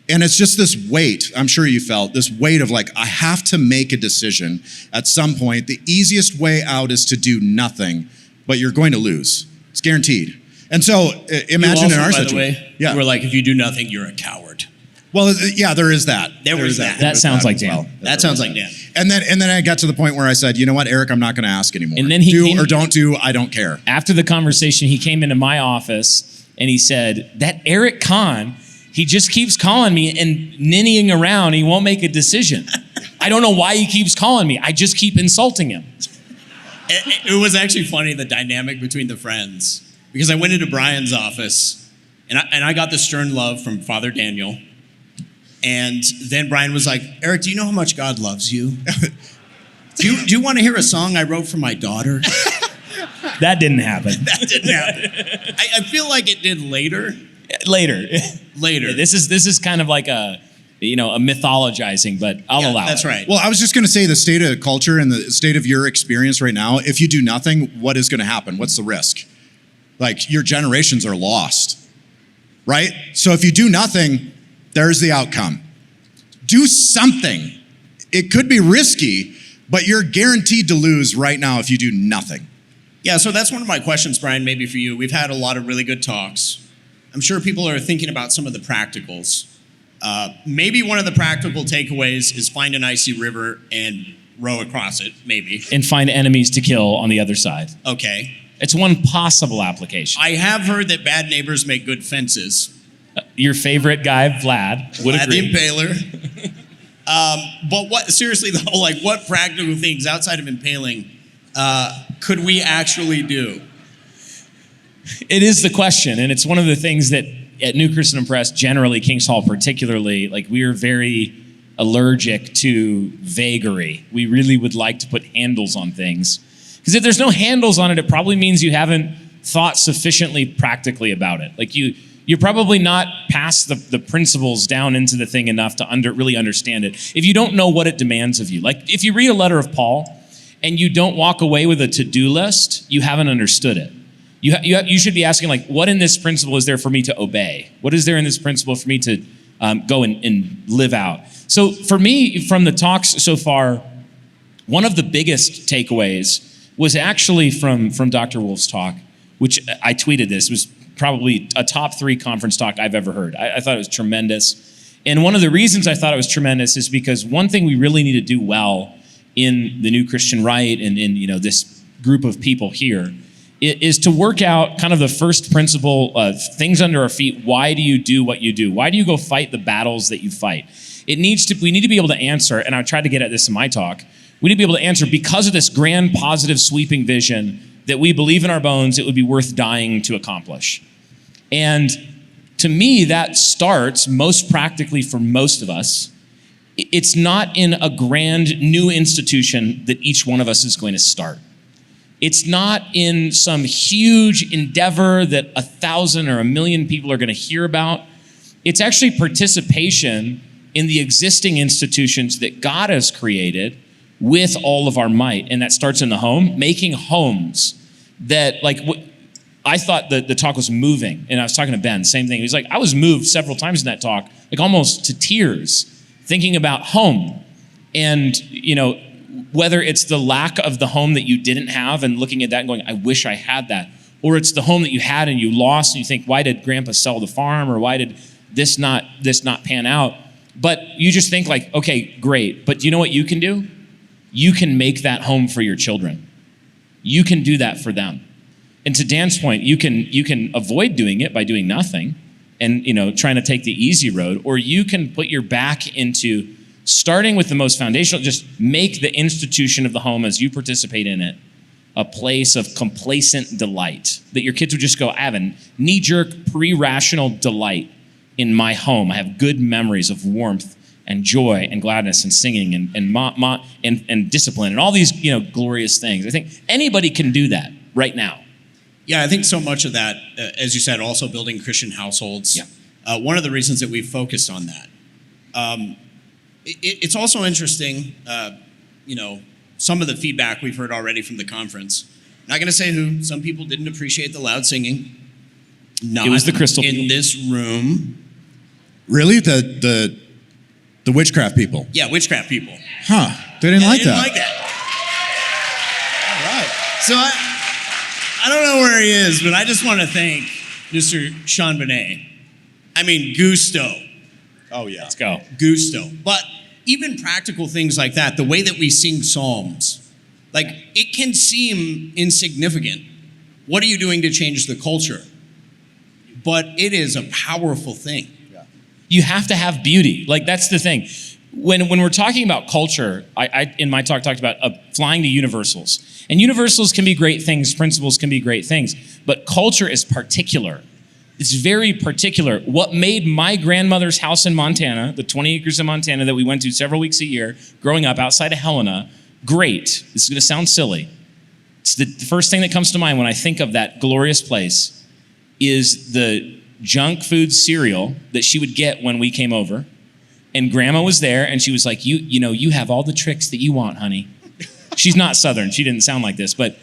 And it's just this weight, I'm sure you felt, this weight of like, I have to make a decision at some point. The easiest way out is to do nothing, but you're going to lose. It's guaranteed. And so imagine in our situation. You were like, if you do nothing, you're a coward. Well, yeah, there is that. There is that. That sounds like Dan. That sounds like Dan. And then I got to the point where I said, you know what, Eric, I'm not going to ask anymore. And then he do or don't do, I don't care. After the conversation, he came into my office and he said, that Eric Kahn, he just keeps calling me and ninnying around. He won't make a decision. I don't know why he keeps calling me. I just keep insulting him. It was actually funny, the dynamic between the friends, because I went into Brian's office and I got the stern love from Father Daniel. And then Brian was like, Eric, do you know how much God loves you? Do you want to hear a song I wrote for my daughter? That didn't happen. That didn't happen. I feel like it did later. Later. This This is kind of like a mythologizing, but I'll allow that's it. right. Well, I was just going to say the state of culture and the state of your experience right now, if you do nothing, what is going to happen? What's the risk? Like, your generations are lost, right? So if you do nothing, there's the outcome. Do something. It could be risky, but you're guaranteed to lose right now if you do nothing. Yeah, so that's one of my questions, Brian, maybe for you. We've had a lot of really good talks. I'm sure people are thinking about some of the practicals. Maybe one of the practical takeaways is find an icy river and row across it, maybe. And find enemies to kill on the other side. Okay. It's one possible application. I have heard that bad neighbors make good fences. Your favorite guy, Vlad, would Vlad agree. the Impaler. But what practical things outside of impaling could we actually do? It is the question, and it's one of the things that at New Christendom Press, generally, King's Hall particularly, we are very allergic to vagary. We really would like to put handles on things. Because if there's no handles on it, it probably means you haven't thought sufficiently practically about it. You're probably not past the principles down into the thing enough to really understand it. If you don't know what it demands of you. Like, if you read a letter of Paul and you don't walk away with a to-do list, you haven't understood it. You should be asking, what in this principle is there for me to obey? What is there in this principle for me to go and live out? So for me, from the talks so far, one of the biggest takeaways was actually from Dr. Wolf's talk, which I tweeted this. It was probably a top 3 conference talk I've ever heard. I thought it was tremendous. And one of the reasons I thought it was tremendous is because one thing we really need to do well in the New Christian Right and in this group of people here is to work out kind of the first principle of things under our feet. Why do you do what you do? Why do you go fight the battles that you fight? We need to be able to answer, and I tried to get at this in my talk, we need to be able to answer because of this grand, positive, sweeping vision that we believe in our bones it would be worth dying to accomplish. And To me, that starts most practically for most of us. It's not in a grand new institution that each one of us is going to start. It's not in some huge endeavor that 1,000 or 1,000,000 people are going to hear about. It's actually participation in the existing institutions that God has created with all of our might. And that starts in the home, making homes that, like, I thought the talk was moving. And I was talking to Ben, same thing. He was like, I was moved several times in that talk, like almost to tears, thinking about home. And, whether it's the lack of the home that you didn't have and looking at that and going, I wish I had that. Or it's the home that you had and you lost and you think, why did Grandpa sell the farm? Or why did this not pan out? But you just think like, okay, great. But you know what you can do? You can make that home for your children. You can do that for them. And to Dan's point, you can avoid doing it by doing nothing and trying to take the easy road, or you can put your back into starting with the most foundational, just make the institution of the home as you participate in it a place of complacent delight, that your kids would just go, I have a knee-jerk, pre-rational delight in my home. I have good memories of warmth and joy and gladness and singing and discipline and all these glorious things. I think anybody can do that right now. Yeah, I think so much of that, as you said, also building Christian households. Yeah. One of the reasons that we focused on that. It's also interesting, some of the feedback we've heard already from the conference. Not going to say who. Some people didn't appreciate the loud singing. Not It was the crystal in people. this room. Really? The witchcraft people? Yeah, witchcraft people. Huh. They didn't like They didn't that. like that. All right. So I don't know where he is, but I just want to thank Mr. Sean Benet. I mean, gusto. Oh, yeah. Let's go. Gusto. But even practical things like that, the way that we sing psalms, like it can seem insignificant. What are you doing to change the culture? But it is a powerful thing. You have to have beauty. Like, that's the thing. When we're talking about culture, I in my talk talked about flying to universals. And universals can be great things, principles can be great things, but culture is particular. It's very particular. What made my grandmother's house in Montana, the 20 acres in Montana that we went to several weeks a year, growing up outside of Helena, great. This is going to sound silly. It's the first thing that comes to mind when I think of that glorious place is the junk food cereal that she would get when we came over. And Grandma was there, and she was like, you have all the tricks that you want, honey. She's not Southern. She didn't sound like this, but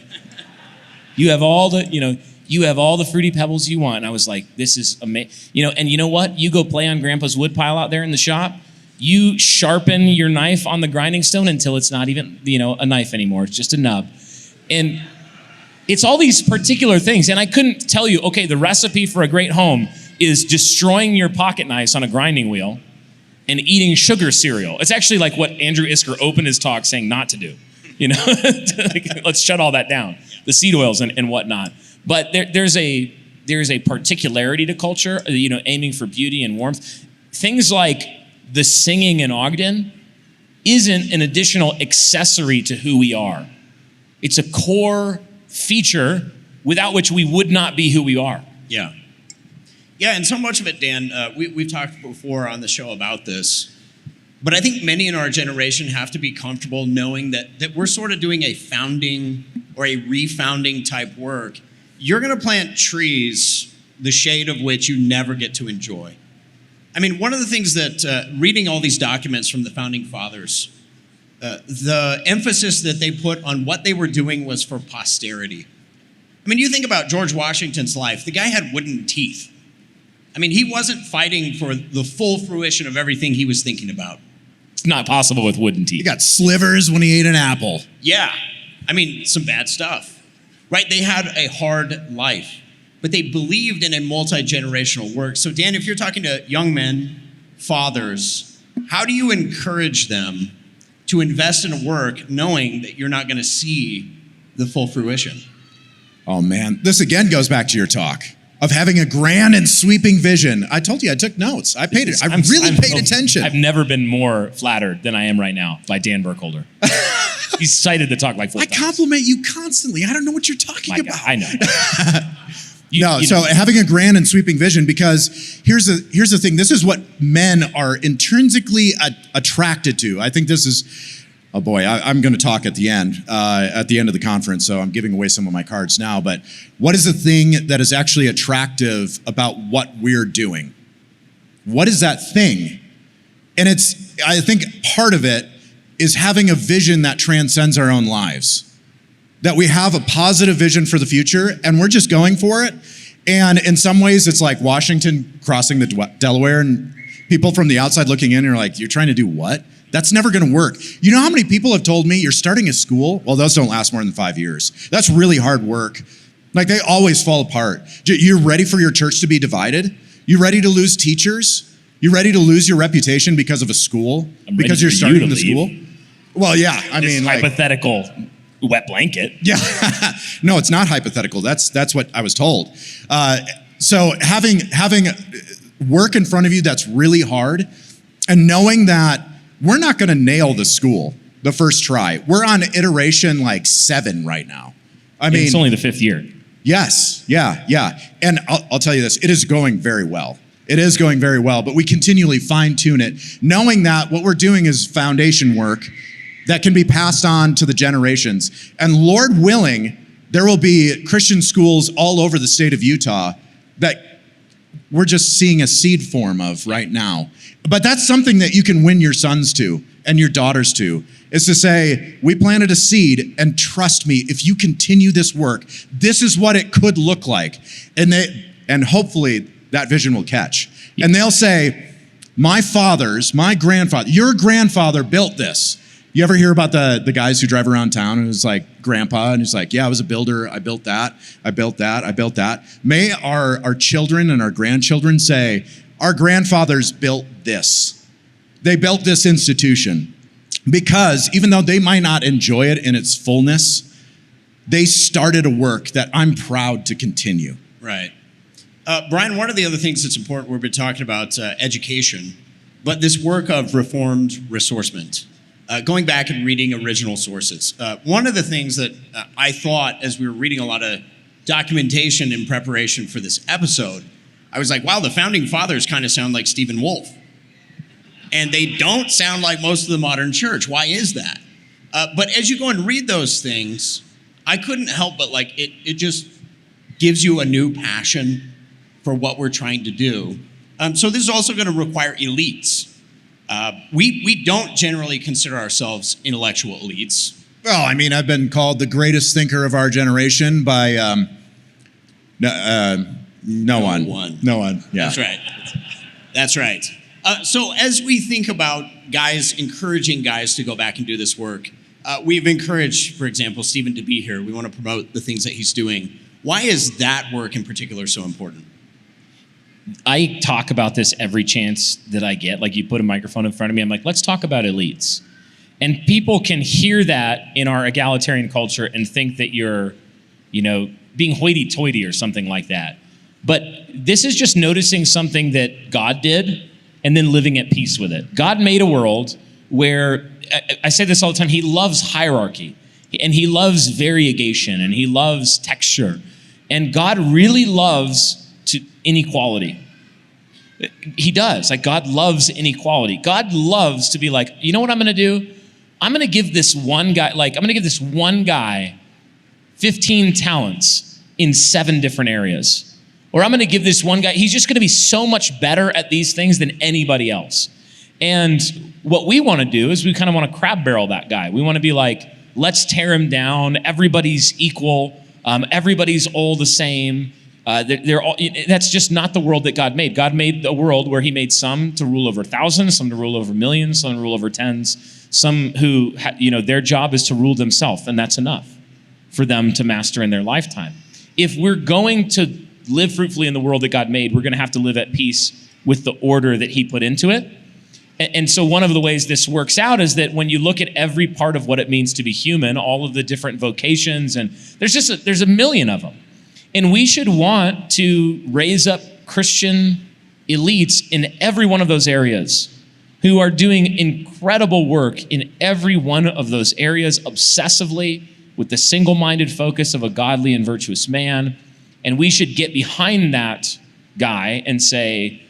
you have all the, you have all the Fruity Pebbles you want. And I was like, this is amazing. And you know what? You go play on Grandpa's wood pile out there in the shop. You sharpen your knife on the grinding stone until it's not even, a knife anymore. It's just a nub. And it's all these particular things. And I couldn't tell you, okay, the recipe for a great home is destroying your pocket knives on a grinding wheel and eating sugar cereal. It's actually like what Andrew Isker opened his talk saying not to do. Let's shut all that down. The seed oils and whatnot. But there's a particularity to culture, aiming for beauty and warmth. Things like the singing in Ogden isn't an additional accessory to who we are. It's a core feature without which we would not be who we are. Yeah. Yeah, and so much of it, Dan, we've talked before on the show about this, but I think many in our generation have to be comfortable knowing that we're sort of doing a founding or a refounding type work. You're going to plant trees, the shade of which you never get to enjoy. I mean, one of the things that, reading all these documents from the Founding Fathers, the emphasis that they put on what they were doing was for posterity. I mean, you think about George Washington's life. The guy had wooden teeth. I mean, he wasn't fighting for the full fruition of everything he was thinking about. It's not possible with wooden He teeth. got slivers when he ate an apple. Yeah. I mean, some bad stuff, right? They had a hard life, but they believed in a multi-generational work. So, Dan, if you're talking to young men, fathers, how do you encourage them to invest in a work knowing that you're not going to see the full fruition? Oh, man. This again goes back to your talk of having a grand and sweeping vision. I told you I took notes. I paid attention. I've never been more flattered than I am right now by Dan Burkholder. He's cited the talk like 4 I times. compliment you constantly. I don't know what you're talking My about. God, I know. So having a grand and sweeping vision, because here's the thing. This is what men are intrinsically attracted to. I think this is, oh boy, I'm going to talk at the end of the conference, so I'm giving away some of my cards now. But what is the thing that is actually attractive about what we're doing? What is that thing? And I think part of it is having a vision that transcends our own lives. That we have a positive vision for the future and we're just going for it. And in some ways it's like Washington crossing the Delaware, and people from the outside looking in are like, you're trying to do what? That's never going to work. You know how many people have told me, you're starting a school? Well, those don't last more than 5 years. That's really hard work. Like, they always fall apart. You're ready for your church to be divided? You ready to lose teachers? You ready to lose your reputation because of a school? Because you're starting the school? Well, yeah. I mean, hypothetical wet blanket. Yeah. No, it's not hypothetical. That's what I was told. So having work in front of you that's really hard, and knowing that we're not going to nail the school the first try. We're on iteration like 7 right now. I mean, it's only the 5th year. Yes. Yeah. And I'll tell you this, it is going very well. It is going very well, but we continually fine tune it, knowing that what we're doing is foundation work that can be passed on to the generations. And Lord willing, there will be Christian schools all over the state of Utah that we're just seeing a seed form of right now. But that's something that you can win your sons to and your daughters to, is to say, we planted a seed, and trust me, if you continue this work, this is what it could look like. And hopefully that vision will catch. And they'll say, my grandfather, your grandfather built this. You ever hear about the guys who drive around town and it's like grandpa, and he's like, yeah, I was a builder. I built that. May our children and our grandchildren say, our grandfathers built this. They built this institution, because even though they might not enjoy it in its fullness, they started a work that I'm proud to continue. Right. Brian, one of the other things that's important, we've been talking about education, but this work of reformed resourcement. Going back and reading original sources. One of the things that I thought as we were reading a lot of documentation in preparation for this episode, I was like, wow, the founding fathers kind of sound like Stephen Wolfe. And they don't sound like most of the modern church. Why is that? But as you go and read those things, I couldn't help but it just gives you a new passion for what we're trying to do. So this is also going to require elites. We don't generally consider ourselves intellectual elites. Well, I mean, I've been called the greatest thinker of our generation by no one. Yeah. That's right. So as we think about encouraging guys to go back and do this work, we've encouraged, for example, Stephen to be here. We want to promote the things that he's doing. Why is that work in particular so important? I talk about this every chance that I get. Like, you put a microphone in front of me, I'm like, let's talk about elites. And people can hear that in our egalitarian culture and think that you're, being hoity-toity or something like that. But this is just noticing something that God did and then living at peace with it. God made a world where, I say this all the time, he loves hierarchy, and he loves variegation, and he loves texture. And God really loves inequality. He does. Like, God loves inequality. God loves to be like, you know what I'm going to do? I'm going to give this one guy 15 talents in 7 different areas. Or I'm going to give this one guy, he's just going to be so much better at these things than anybody else. And what we want to do is we kind of want to crab barrel that guy. We want to be like, let's tear him down. Everybody's equal. Everybody's all the same. That's just not the world that God made. God made a world where he made some to rule over thousands, some to rule over millions, some to rule over tens, some who, their job is to rule themselves, and that's enough for them to master in their lifetime. If we're going to live fruitfully in the world that God made, we're going to have to live at peace with the order that he put into it. And so one of the ways this works out is that when you look at every part of what it means to be human, all of the different vocations, and there's a million of them. And we should want to raise up Christian elites in every one of those areas who are doing incredible work in every one of those areas obsessively with the single-minded focus of a godly and virtuous man. And we should get behind that guy and say,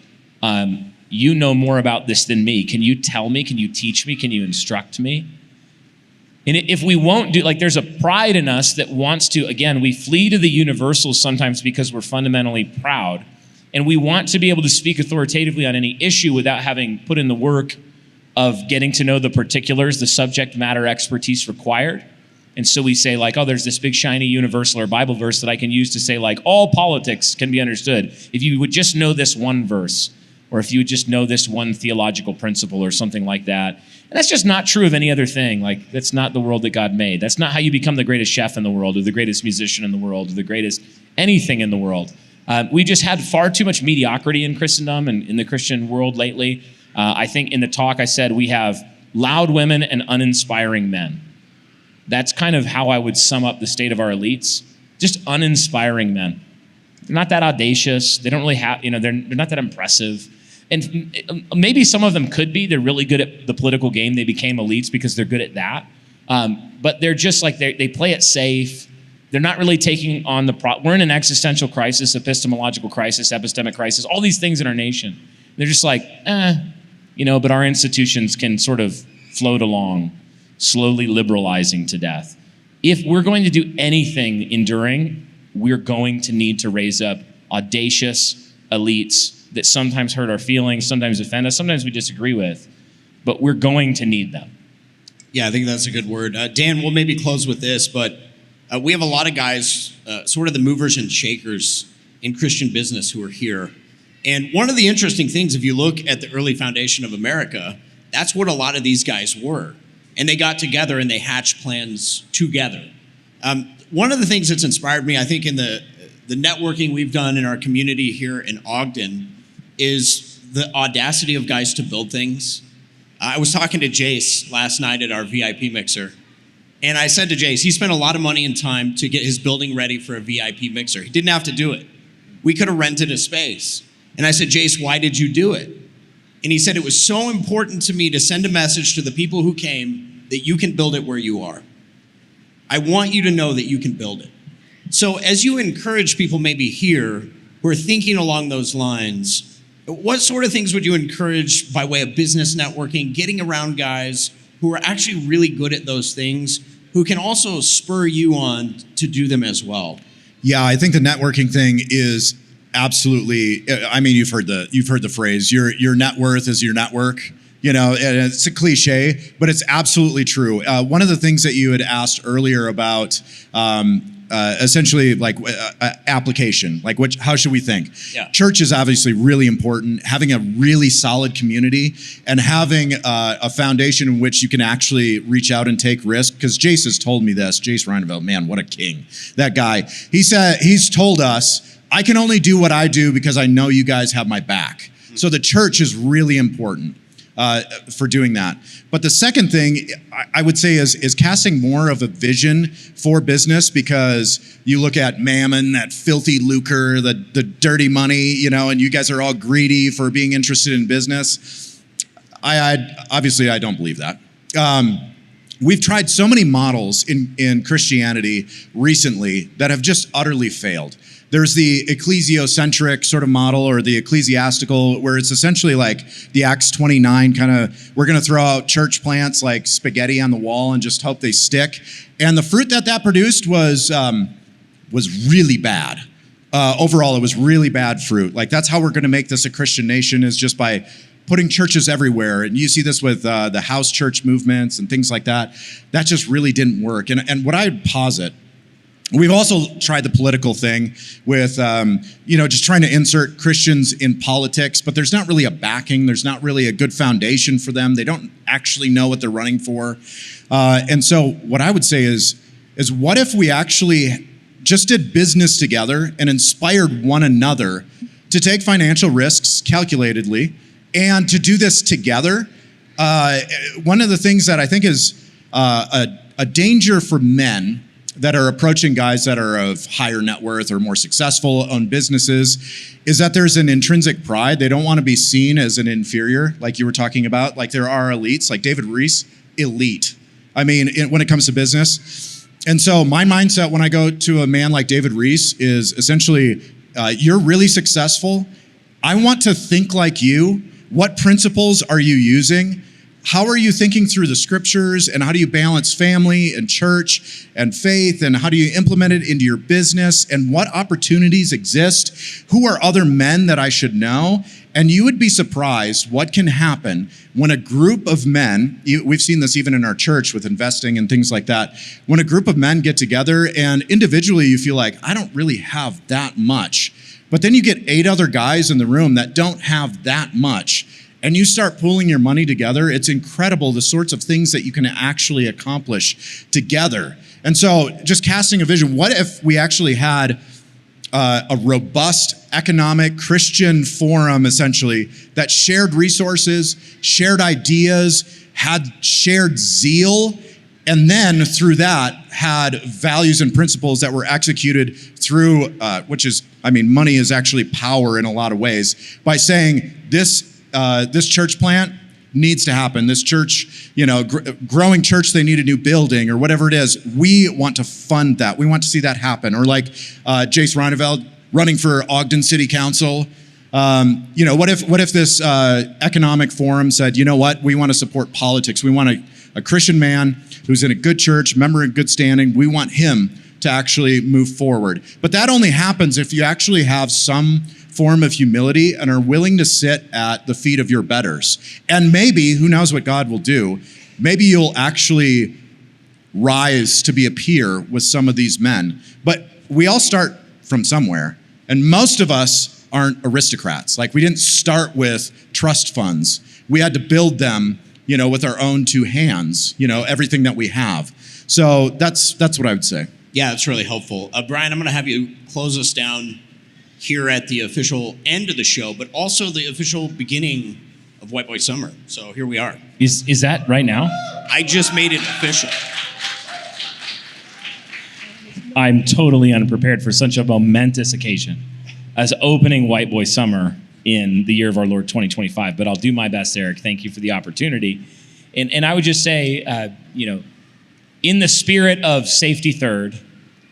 you know more about this than me. Can you tell me? Can you teach me? Can you instruct me? And if we won't do, like, there's a pride in us that wants to, again, we flee to the universals sometimes because we're fundamentally proud. And we want to be able to speak authoritatively on any issue without having put in the work of getting to know the particulars, the subject matter expertise required. And so we say, like, oh, there's this big shiny universal or Bible verse that I can use to say, like, all politics can be understood if you would just know this one verse, or if you would just know this one theological principle or something like that. And that's just not true of any other thing. Like, that's not the world that God made. That's not how you become the greatest chef in the world, or the greatest musician in the world, or the greatest anything in the world. We just had far too much mediocrity in Christendom and in the Christian world lately. I think in the talk I said we have loud women and uninspiring men. That's kind of how I would sum up the state of our elites. Just uninspiring men. They're not that audacious. They don't really have, they're not that impressive. And maybe some of them could be. They're really good at the political game. They became elites because they're good at that. But they're just like, they play it safe. They're not really taking on we're in an existential crisis, epistemological crisis, epistemic crisis, all these things in our nation. They're just like, but our institutions can sort of float along, slowly liberalizing to death. If we're going to do anything enduring, we're going to need to raise up audacious elites that sometimes hurt our feelings, sometimes offend us, sometimes we disagree with, but we're going to need them. Yeah, I think that's a good word. Dan, we'll maybe close with this, but we have a lot of guys, sort of the movers and shakers in Christian business who are here. And one of the interesting things, if you look at the early foundation of America, that's what a lot of these guys were. And they got together and they hatched plans together. One of the things that's inspired me, I think, in the networking we've done in our community here in Ogden is the audacity of guys to build things. I was talking to Jace last night at our VIP mixer, and I said to Jace, he spent a lot of money and time to get his building ready for a VIP mixer. He didn't have to do it. We could have rented a space. And I said, Jace, why did you do it? And he said, it was so important to me to send a message to the people who came that you can build it where you are. I want you to know that you can build it. So as you encourage people maybe here who are thinking along those lines, what sort of things would you encourage by way of business networking, getting around guys who are actually really good at those things, who can also spur you on to do them as well? Yeah, I think the networking thing is absolutely, I mean, you've heard the phrase, your net worth is your network. And it's a cliche, but it's absolutely true. One of the things that you had asked earlier about essentially like application, like how should we think? Yeah. Church is obviously really important. Having a really solid community and having a foundation in which you can actually reach out and take risk. Because Jace has told me this. Jace Reineveld, man, what a king. That guy. He's told us, I can only do what I do because I know you guys have my back. Mm-hmm. So the church is really important for doing that. But the second thing I would say is casting more of a vision for business, because you look at mammon, that filthy lucre, the dirty money, and you guys are all greedy for being interested in business. I obviously don't believe that. We've tried so many models in Christianity recently that have just utterly failed. There's the ecclesiocentric sort of model, or the ecclesiastical, where it's essentially like the Acts 29 kind of, we're going to throw out church plants like spaghetti on the wall and just hope they stick. And the fruit that produced was really bad. Overall, it was really bad fruit. Like, that's how we're going to make this a Christian nation, is just by putting churches everywhere. And you see this with the house church movements and things like that. That just really didn't work. And what I would posit, we've also tried the political thing with, just trying to insert Christians in politics, but there's not really a backing. There's not really a good foundation for them. They don't actually know what they're running for. And so what I would say is what if we actually just did business together and inspired one another to take financial risks calculatedly and to do this together? One of the things that I think is a danger for men that are approaching guys that are of higher net worth or more successful, own businesses, is that there's an intrinsic pride. They don't want to be seen as an inferior, like you were talking about. Like, there are elites, like David Rees, elite. I mean, when it comes to business. And so my mindset when I go to a man like David Reese is essentially, you're really successful. I want to think like you. What principles are you using? How are you thinking through the scriptures, and how do you balance family and church and faith, and how do you implement it into your business, and what opportunities exist? Who are other men that I should know? And you would be surprised what can happen when a group of men, we've seen this even in our church with investing and things like that, when a group of men get together and individually you feel like, I don't really have that much. But then you get 8 other guys in the room that don't have that much. And you start pooling your money together. It's incredible the sorts of things that you can actually accomplish together. And so just casting a vision, what if we actually had a robust economic Christian forum, essentially, that shared resources, shared ideas, had shared zeal, and then through that had values and principles that were executed through, money is actually power in a lot of ways, by saying this church plant needs to happen. This church, growing church, they need a new building or whatever it is. We want to fund that. We want to see that happen. Or like Jace Reineveld running for Ogden City Council. What if this economic forum said, you know what, we want to support politics. We want a Christian man who's in a good church, member in good standing. We want him to actually move forward. But that only happens if you actually have some form of humility and are willing to sit at the feet of your betters. And maybe, who knows what God will do, maybe you'll actually rise to be a peer with some of these men. But we all start from somewhere. And most of us aren't aristocrats. Like, we didn't start with trust funds. We had to build them, with our own 2 hands, everything that we have. So that's what I would say. Yeah, that's really helpful. Brian, I'm going to have you close us down here at the official end of the show, but also the official beginning of White Boy Summer. So here we are. Is that right now? I just made it official. I'm totally unprepared for such a momentous occasion as opening White Boy Summer in the year of our Lord 2025, but I'll do my best, Eric. Thank you for the opportunity. And I would just say, in the spirit of safety third,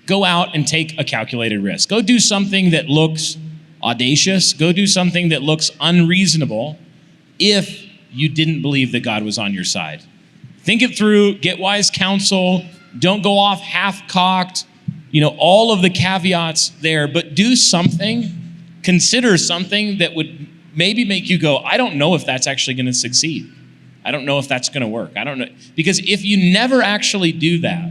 go out and take a calculated risk. Go do something that looks audacious. Go do something that looks unreasonable if you didn't believe that God was on your side. Think it through, get wise counsel, don't go off half-cocked, all of the caveats there, but do something, consider something that would maybe make you go, I don't know if that's actually going to succeed. I don't know if that's going to work. I don't know. Because if you never actually do that,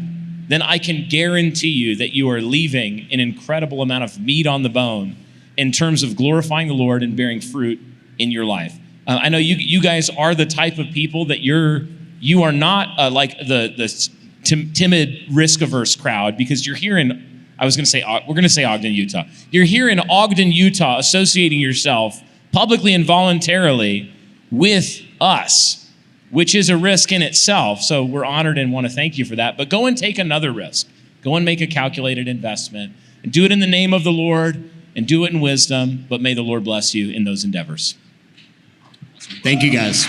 then I can guarantee you that you are leaving an incredible amount of meat on the bone in terms of glorifying the Lord and bearing fruit in your life. I know you guys are the type of people that you are not like the timid, risk-averse crowd, because you're here in, we're going to say Ogden, Utah. You're here in Ogden, Utah, associating yourself publicly and voluntarily with us, which is a risk in itself. So we're honored and want to thank you for that. But go and take another risk. Go and make a calculated investment. And do it in the name of the Lord, and do it in wisdom, but may the Lord bless you in those endeavors. Thank you, guys.